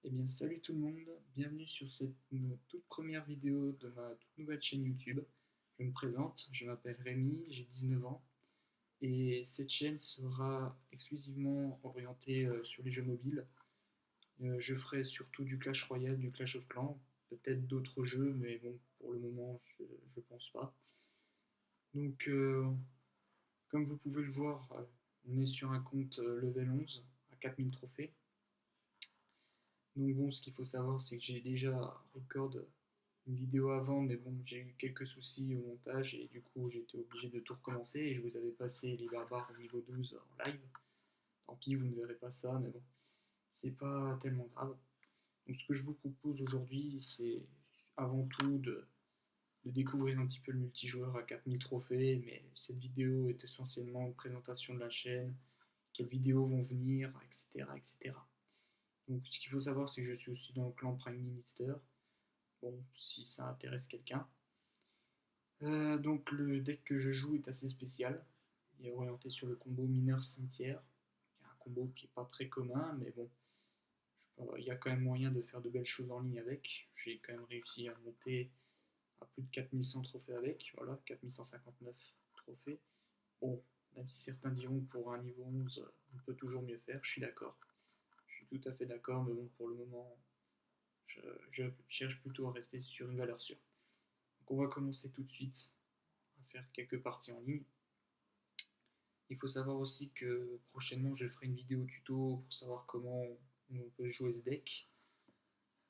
Eh bien, salut tout le monde, bienvenue sur cette toute première vidéo de ma toute nouvelle chaîne YouTube. Je me présente, je m'appelle Rémi, j'ai 19 ans et cette chaîne sera exclusivement orientée sur les jeux mobiles. Je ferai surtout du Clash Royale, du Clash of Clans, peut-être d'autres jeux, mais bon, pour le moment, je pense pas. Donc, comme vous pouvez le voir, on est sur un compte level 11 à 4000 trophées. Donc bon, ce qu'il faut savoir, c'est que j'ai déjà record une vidéo avant, mais bon, j'ai eu quelques soucis au montage et du coup, j'ai été obligé de tout recommencer et je vous avais passé les barbares au niveau 12 en live. Tant pis, vous ne verrez pas ça, mais bon, c'est pas tellement grave. Donc ce que je vous propose aujourd'hui, c'est avant tout de découvrir un petit peu le multijoueur à 4000 trophées, mais cette vidéo est essentiellement une présentation de la chaîne, quelles vidéos vont venir, etc. etc. Donc ce qu'il faut savoir, c'est que je suis aussi dans le clan Prime Minister. Bon, si ça intéresse quelqu'un. Donc le deck que je joue est assez spécial. Il est orienté sur le combo mineur-cimetière. Un combo qui n'est pas très commun, mais bon, il y a quand même moyen de faire de belles choses en ligne avec. J'ai quand même réussi à monter à plus de 4100 trophées avec. Voilà, 4159 trophées. Bon, même si certains diront que pour un niveau 11, on peut toujours mieux faire, je suis d'accord. Je suis tout à fait d'accord, mais bon, pour le moment, je, je cherche plutôt à rester sur une valeur sûre. Donc on va commencer tout de suite à faire quelques parties en ligne. Il faut savoir aussi que prochainement je ferai une vidéo tuto pour savoir comment on peut jouer ce deck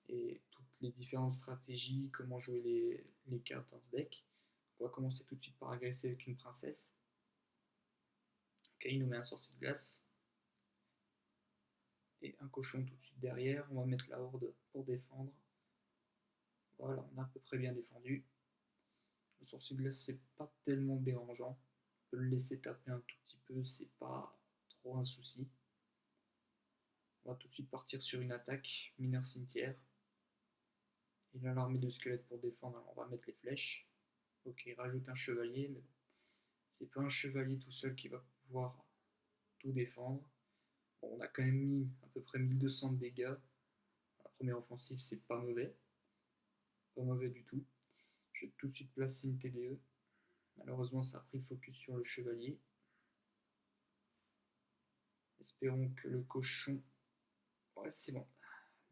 et toutes les différentes stratégies, comment jouer les cartes dans ce deck. On va commencer tout de suite par agresser avec une princesse. Ok, il nous met un sorcier de glace et un cochon tout de suite derrière. On va mettre la horde pour défendre. Voilà, on a à peu près bien défendu. Le sorcier de glace, c'est pas tellement dérangeant. On peut le laisser taper un tout petit peu, c'est pas trop un souci. On va tout de suite partir sur une attaque mineur cimetière. Il a l'armée de squelettes pour défendre, alors on va mettre les flèches. Ok, il rajoute un chevalier, mais bon, c'est pas un chevalier tout seul qui va pouvoir tout défendre. Bon, on a quand même mis à peu près 1200 de dégâts. La première offensive, c'est pas mauvais. Pas mauvais du tout. Je vais tout de suite placer une TDE. Malheureusement, ça a pris le focus sur le chevalier. Espérons que le cochon... Ouais, c'est bon.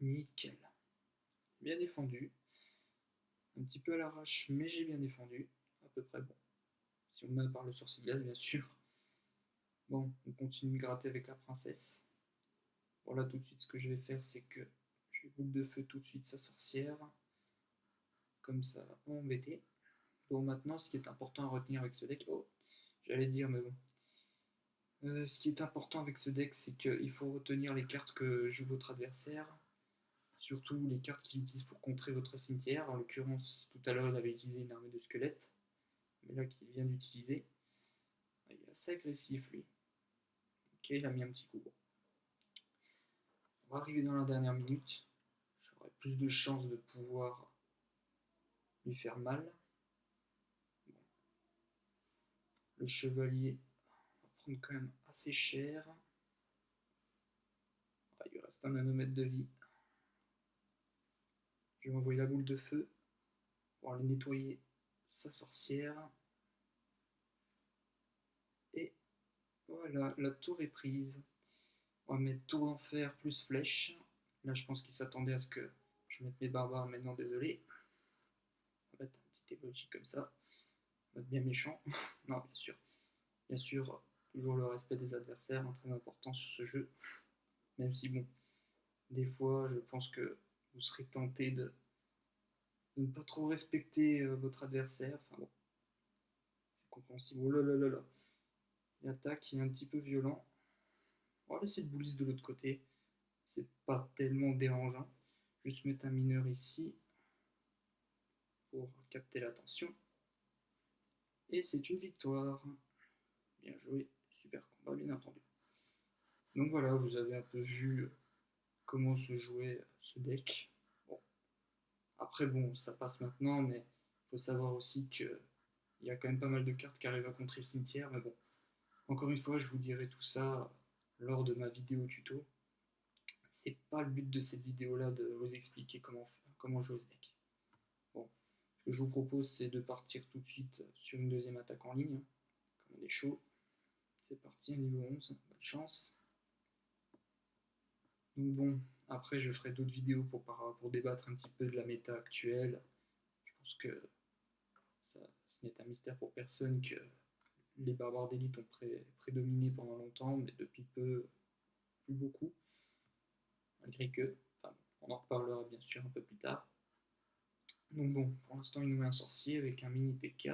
Nickel. Bien défendu. Un petit peu à l'arrache, mais j'ai bien défendu. À peu près bon. Si on me par le sorcier de glace, bien sûr. Bon, on continue de gratter avec la princesse. Bon, là, tout de suite, ce que je vais faire, c'est que je vais boule de feu tout de suite sa sorcière. Comme ça va pas m'embêter. Bon, maintenant, ce qui est important à retenir avec ce deck... Oh, j'allais dire, mais bon. Ce qui est important avec ce deck, c'est qu'il faut retenir les cartes que joue votre adversaire. Surtout les cartes qu'il utilise pour contrer votre cimetière. En l'occurrence, tout à l'heure, il avait utilisé une armée de squelettes. Mais là, qu'il vient d'utiliser. Il est assez agressif, lui. Ok, il a mis un petit coup. Bon. On va arriver dans la dernière minute. J'aurai plus de chances de pouvoir lui faire mal. Bon. Le chevalier va prendre quand même assez cher. Ah, il lui reste un nanomètre de vie. Je vais envoyer la boule de feu pour aller nettoyer sa sorcière. Et voilà, la tour est prise. On va mettre tour d'enfer plus flèche. Là, je pense qu'il s'attendait à ce que je mette mes barbares. Maintenant, désolé. On va mettre un petit emoji comme ça. On va être bien méchant. Non, bien sûr. Bien sûr, toujours le respect des adversaires, très important sur ce jeu. Même si, bon, des fois, je pense que vous serez tenté de ne pas trop respecter votre adversaire. Enfin bon, c'est compréhensible. Oh là là là là. L'attaque, il est un petit peu violent. On va laisser le boulisse de l'autre côté. C'est pas tellement dérangeant. Juste mettre un mineur ici pour capter l'attention. Et c'est une victoire. Bien joué. Super combat, bien entendu. Donc voilà, vous avez un peu vu comment se jouait ce deck. Bon. Après, bon, ça passe maintenant, mais il faut savoir aussi qu'il y a quand même pas mal de cartes qui arrivent à contrer le cimetière. Mais bon, encore une fois, je vous dirai tout ça lors de ma vidéo tuto. c'est pas le but de cette vidéo-là de vous expliquer comment jouer ce deck. Bon, ce que je vous propose, c'est de partir tout de suite sur une deuxième attaque en ligne, comme on est chaud. C'est parti, niveau 11, bonne chance. Donc bon, après je ferai d'autres vidéos pour débattre un petit peu de la méta actuelle. Je pense que ce n'est un mystère pour personne que les barbares d'élite ont prédominé pendant longtemps, mais depuis peu, plus beaucoup. Malgré que, enfin, on en reparlera bien sûr un peu plus tard. Donc bon, pour l'instant il nous met un sorcier avec un mini PK.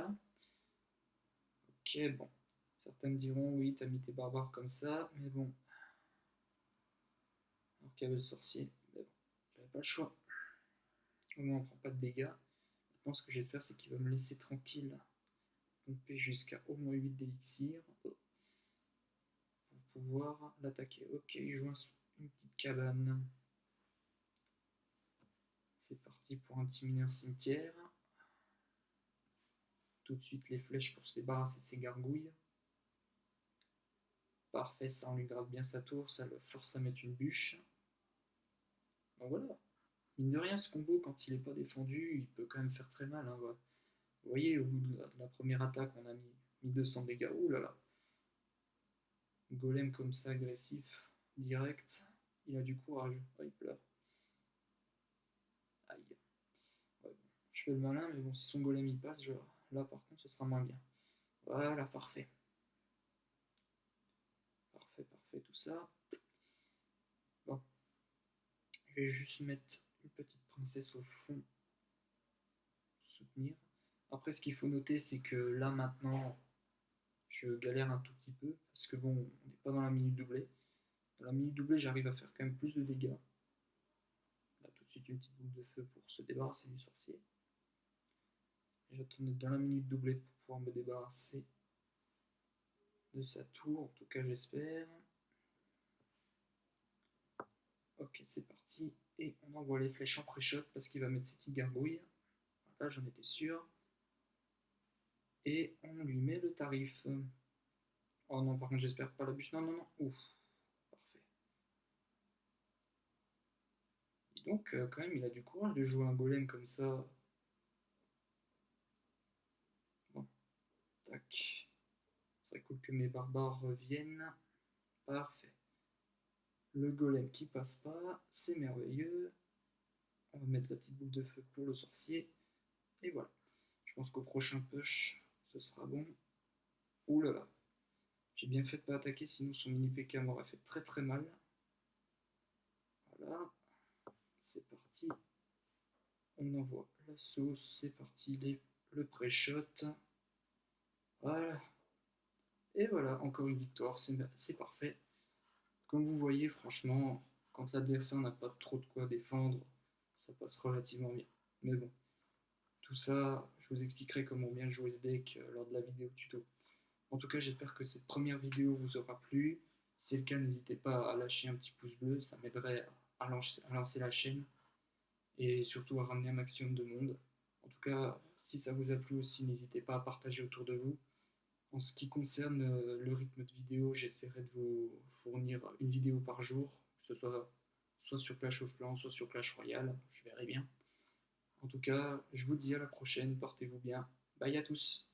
Ok, bon. Certains me diront, oui, t'as mis tes barbares comme ça, mais bon. Alors qu'il y avait le sorcier, mais bon, j'avais pas le choix. Au moins on prend pas de dégâts. Maintenant ce que j'espère c'est qu'il va me laisser tranquille. Pomper jusqu'à au moins 8 d'élixir. Pour pouvoir l'attaquer. Ok, il joue une petite cabane. C'est parti pour un petit mineur cimetière. Tout de suite les flèches pour se débarrasser de ses gargouilles. Parfait, ça on lui gratte bien sa tour, ça le force à mettre une bûche. Donc voilà, mine de rien ce combo quand il n'est pas défendu, il peut quand même faire très mal. Hein, ouais. Vous voyez, au bout de la première attaque, on a mis 1200 dégâts. Ouh là là. Golem comme ça, agressif, direct. Il a du courage. Oh, il pleure. Aïe. Ouais, bon. Je fais le malin, mais bon, si son golem il passe, là par contre, ce sera moins bien. Voilà, parfait. Parfait, parfait, tout ça. Bon. Je vais juste mettre une petite princesse au fond. Soutenir. Après, ce qu'il faut noter, c'est que là, maintenant, je galère un tout petit peu. Parce que bon, on n'est pas dans la minute doublée. Dans la minute doublée, j'arrive à faire quand même plus de dégâts. Là, tout de suite, une petite boule de feu pour se débarrasser du sorcier. J'attendais dans la minute doublée pour pouvoir me débarrasser de sa tour. En tout cas, j'espère. Ok, c'est parti. Et on envoie les flèches en pré-shot parce qu'il va mettre ses petites gargouilles. Voilà, j'en étais sûr. Et on lui met le tarif. Oh non, par contre, j'espère pas la bûche. Non, non, non. Ouf. Parfait. Et donc, quand même, il a du courage de jouer un golem comme ça. Bon, tac. Ça serait cool que mes barbares reviennent. Parfait. Le golem qui passe pas, c'est merveilleux. On va mettre la petite boule de feu pour le sorcier. Et voilà. Je pense qu'au prochain push, ce sera bon. Ouh là là. J'ai bien fait de pas attaquer, sinon son mini PK m'aurait fait très très mal. Voilà. C'est parti. On envoie la sauce. C'est parti. Le pré-shot. Voilà. Et voilà, encore une victoire. C'est parfait. Comme vous voyez, franchement, quand l'adversaire n'a pas trop de quoi défendre, ça passe relativement bien. Mais bon, tout ça, je vous expliquerai comment bien jouer ce deck lors de la vidéo tuto. En tout cas, j'espère que cette première vidéo vous aura plu. Si c'est le cas, n'hésitez pas à lâcher un petit pouce bleu, ça m'aiderait à lancer la chaîne et surtout à ramener un maximum de monde. En tout cas, si ça vous a plu aussi, n'hésitez pas à partager autour de vous. En ce qui concerne le rythme de vidéo, j'essaierai de vous fournir une vidéo par jour, que ce soit sur Clash of Clans, soit sur Clash Royale, je verrai bien. En tout cas, je vous dis à la prochaine, portez-vous bien. Bye à tous.